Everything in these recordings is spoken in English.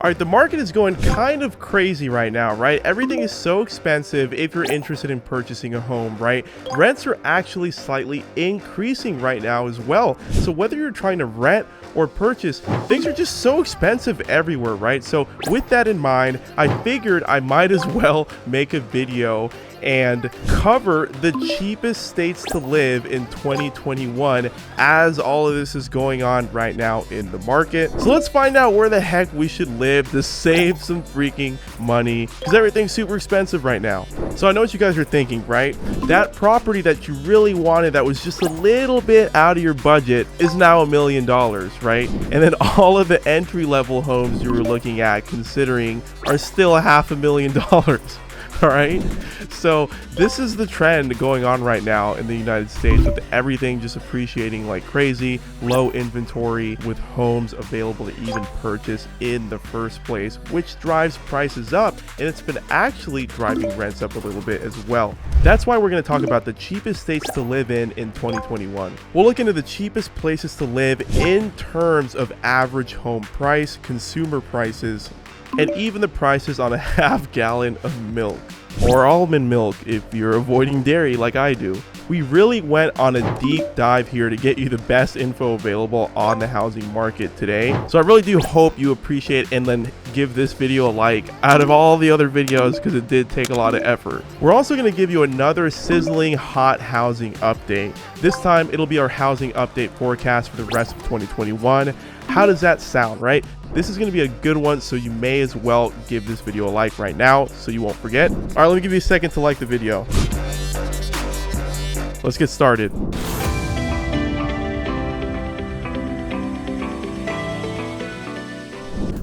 All right, the market is going kind of crazy right now, right? Everything is so expensive if you're interested in purchasing a home, right? Rents are actually slightly increasing right now as well. So whether you're trying to rent or purchase, things are just so expensive everywhere, right? So with that in mind, I figured I might as well make a video and cover the cheapest states to live in 2021 as all of this is going on right now in the market. So let's find out where the heck we should live to save some freaking money, because everything's super expensive right now. So I know what you guys are thinking, right? That property that you really wanted that was just a little bit out of your budget is now $1 million, right? And then all of the entry-level homes you were looking at considering are still $500,000. All right, so this is the trend going on right now in the United States, with everything just appreciating like crazy, low inventory, with homes available to even purchase in the first place, which drives prices up, and it's been actually driving rents up a little bit as well. That's why we're going to talk about the cheapest states to live in 2021. We'll look into the cheapest places to live in terms of average home price, consumer prices, and even the prices on a half gallon of milk, or almond milk if you're avoiding dairy like I do. We really went on a deep dive here to get you the best info available on the housing market today. So I really do hope you appreciate and then give this video a like out of all the other videos, because it did take a lot of effort. We're also going to give you another sizzling hot housing update. This time it'll be our housing update forecast for the rest of 2021. How does that sound, right? This is going to be a good one, so you may as well give this video a like right now so you won't forget. All right, let me give you a second to like the video. Let's get started.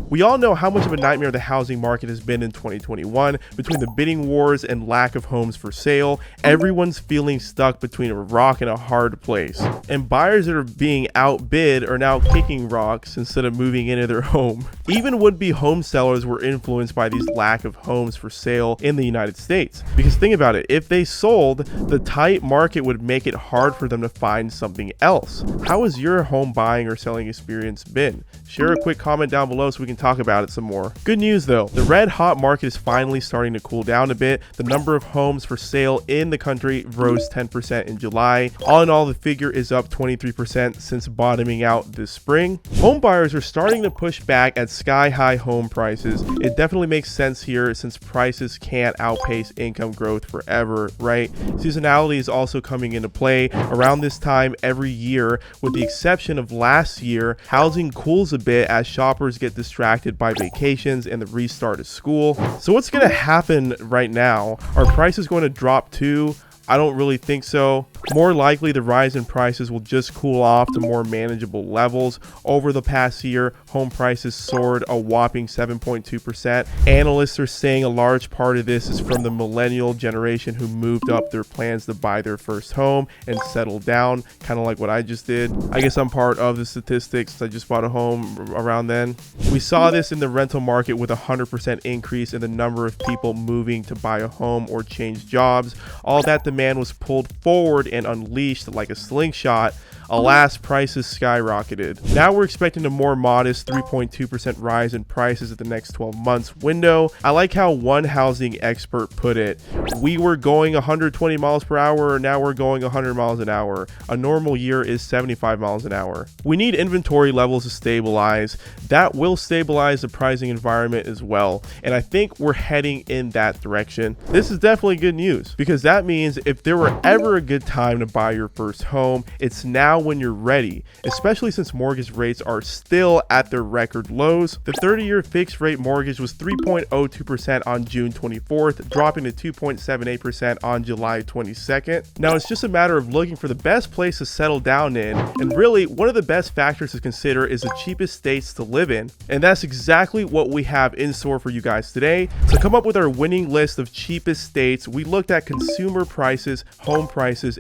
We all know how much of a nightmare the housing market has been in 2021. Between the bidding wars and lack of homes for sale, everyone's feeling stuck between a rock and a hard place. And buyers that are being outbid are now kicking rocks instead of moving into their home. Even would-be home sellers were influenced by these lack of homes for sale in the United States. Because think about it, if they sold, the tight market would make it hard for them to find something else. How has your home buying or selling experience been? Share a quick comment down below so we can talk about it some more. Good news though, the red hot market is finally starting to cool down a bit. The number of homes for sale in the country rose 10% in July. All in all, the figure is up 23% since bottoming out this spring. Home buyers are starting to push back at sky high home prices. It definitely makes sense here since prices can't outpace income growth forever, right? Seasonality is also coming into play. Around this time every year, with the exception of last year, housing cools a bit as shoppers get distracted by vacations and the restart of school. So what's going to happen right now? Are prices going to drop too? I don't really think so. More likely, the rise in prices will just cool off to more manageable levels. Over the past year, home prices soared a whopping 7.2%. Analysts are saying a large part of this is from the millennial generation who moved up their plans to buy their first home and settle down, kind of like what I just did. I guess I'm part of the statistics. I just bought a home around then. We saw this in the rental market with a 100% increase in the number of people moving to buy a home or change jobs. All that demand was pulled forward and unleashed like a slingshot. Alas, prices skyrocketed. Now we're expecting a more modest 3.2% rise in prices at the next 12 months window. I like how one housing expert put it. We were going 120 miles per hour, now we're going 100 miles an hour. A normal year is 75 miles an hour. We need inventory levels to stabilize. That will stabilize the pricing environment as well. And I think we're heading in that direction. This is definitely good news, because that means if there were ever a good time to buy your first home, it's now when you're ready, especially since mortgage rates are still at their record lows. The 30-year fixed rate mortgage was 3.02% on June 24th, dropping to 2.78% on July 22nd. Now it's just a matter of looking for the best place to settle down in, and really one of the best factors to consider is the cheapest states to live in. And that's exactly what we have in store for you guys today. To come up with our winning list of cheapest states, we looked at consumer prices, home prices,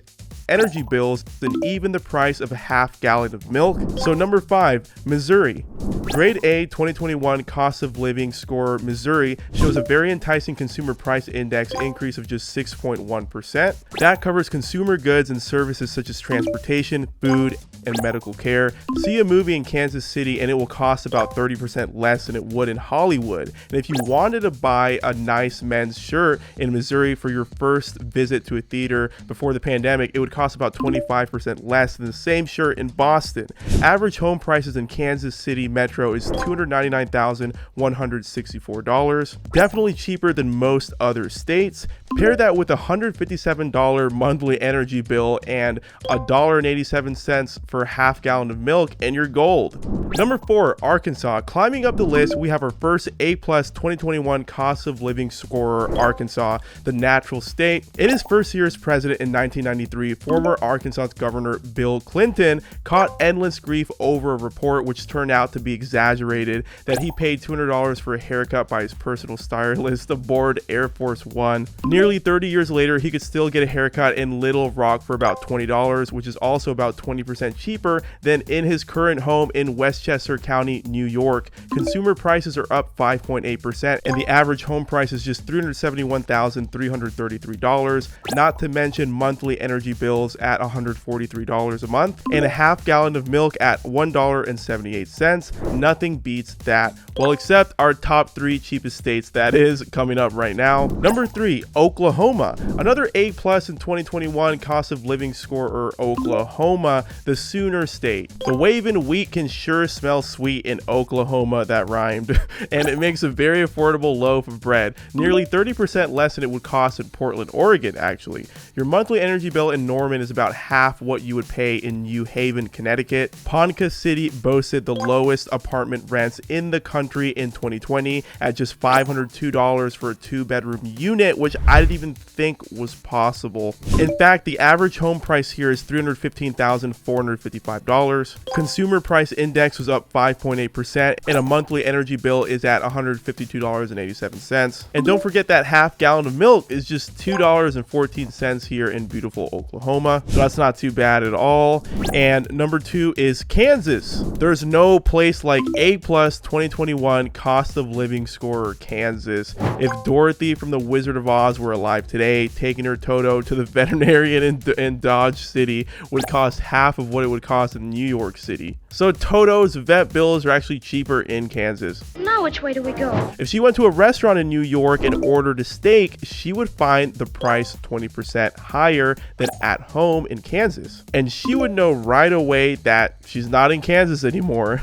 energy bills, and even the price of a half gallon of milk. So number 5, Missouri. Grade A 2021 cost of living score Missouri shows a very enticing consumer price index increase of just 6.1%. That covers consumer goods and services such as transportation, food, and medical care. See a movie in Kansas City and it will cost about 30% less than it would in Hollywood. And if you wanted to buy a nice men's shirt in Missouri for your first visit to a theater before the pandemic, it would cost about 25% less than the same shirt in Boston. Average home prices in Kansas City Metro is $299,164. Definitely cheaper than most other states. Pair that with a $157 monthly energy bill and $1.87 for a half gallon of milk and you're gold. Number 4, Arkansas. Climbing up the list, we have our first A+ 2021 cost of living scorer, Arkansas, the natural state. In his first year as president in 1993, former Arkansas Governor Bill Clinton caught endless grief over a report which turned out to be exaggerated, that he paid $200 for a haircut by his personal stylist aboard Air Force One. Nearly 30 years later, he could still get a haircut in Little Rock for about $20, which is also about 20% cheaper than in his current home in Westchester County, New York. Consumer prices are up 5.8%, and the average home price is just $371,333, not to mention monthly energy bills at $143 a month, and a half gallon of milk at $1.78. Nothing beats that. Well, except our top 3 cheapest states, that is coming up right now. Number 3, Oklahoma. Another A+ in 2021 cost of living scorer, Oklahoma, the Sooner State. The waving wheat can sure smell sweet in Oklahoma, that rhymed, and it makes a very affordable loaf of bread, nearly 30% less than it would cost in Portland, Oregon, actually. Your monthly energy bill in Norman is about half what you would pay in New Haven, Connecticut. Ponca City boasted the lowest apartment rents in the country in 2020 at just $502 for a 2-bedroom unit, which I didn't even think was possible. In fact, the average home price here is $315,455. Consumer price index was up 5.8%, and a monthly energy bill is at $152.87. And don't forget that half gallon of milk is just $2.14 here in beautiful Oklahoma, so that's not too bad at all. And number 2 is Kansas. There's no place like A+ 2021 cost of living scorer, Kansas. If Dorothy from the Wizard of Oz were alive today, taking her Toto to the veterinarian in Dodge City would cost half of what it would cost in New York City. So Toto's vet bills are actually cheaper in Kansas. Now which way do we go? If she went to a restaurant in New York and ordered a steak, she would find the price 20% higher than at home in Kansas. And she would know right away that she's not in Kansas anymore.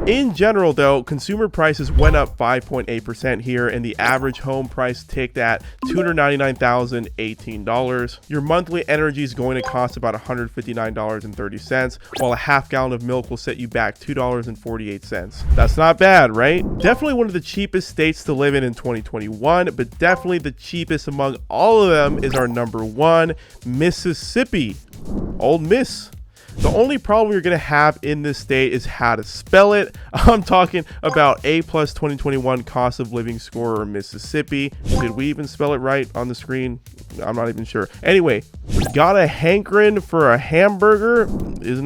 In general though, consumer prices went up 5.8% here, and the average home price ticked at $299,018. Your monthly energy is going to cost about $159.30, while a half gallon of milk will set you back $2.48. That's not bad, right? Definitely one of the cheapest states to live in 2021, but definitely the cheapest among all of them is our number 1, Mississippi. Old Miss. The only problem you're going to have in this state is how to spell it. I'm talking about A+ 2021 cost of living scorer, Mississippi. Did we even spell it right on the screen? I'm not even sure. Anyway, got a hankering for a hamburger? Isn't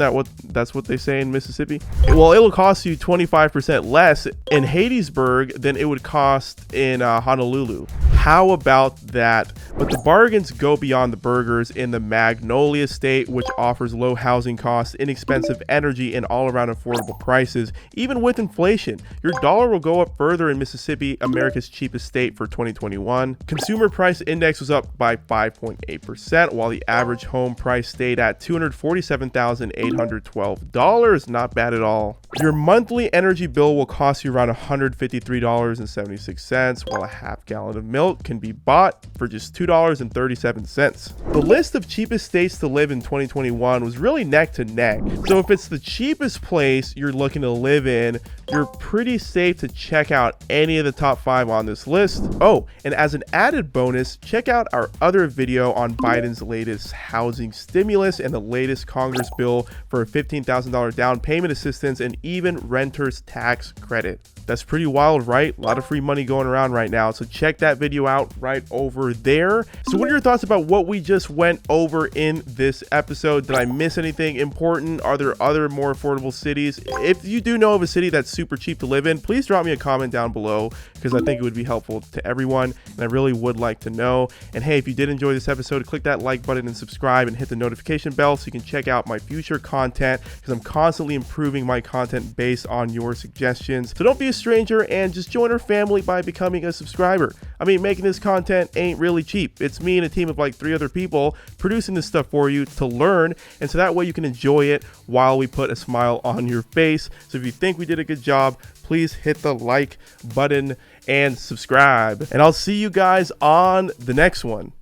that's what they say in Mississippi? Well, it'll cost you 25% less in Hattiesburg than it would cost in Honolulu. How about that? But the bargains go beyond the burgers in the Magnolia State, which offers low housing costs, inexpensive energy, and all-around affordable prices. Even with inflation, your dollar will go up further in Mississippi, America's cheapest state for 2021. Consumer price index was up by 5.8%, while the average home price stayed at $247,812. Not bad at all. Your monthly energy bill will cost you around $153.76, while a half gallon of milk can be bought for just $2.37. The list of cheapest states to live in 2021 was really neck to neck. So if it's the cheapest place you're looking to live in, you're pretty safe to check out any of the top 5 on this list. Oh, and as an added bonus, check out our other video on Biden's latest housing stimulus and the latest Congress bill for a $15,000 down payment assistance and even renter's tax credit. That's pretty wild, right? A lot of free money going around right now. So check that video out right over there. So what are your thoughts about what we just went over in this episode? Did I miss anything important? Are there other more affordable cities? If you do know of a city that's super cheap to live in, please drop me a comment down below, because I think it would be helpful to everyone, and I really would like to know. And hey, if you did enjoy this episode, click that like button and subscribe and hit the notification bell so you can check out my future content, because I'm constantly improving my content based on your suggestions. So don't be a stranger and just join our family by becoming a subscriber. I mean, making this content ain't really cheap. It's me and a team of like 3 other people producing this stuff for you to learn, and so that way you can enjoy it while we put a smile on your face. So if you think we did a good job, please hit the like button and subscribe, and I'll see you guys on the next one.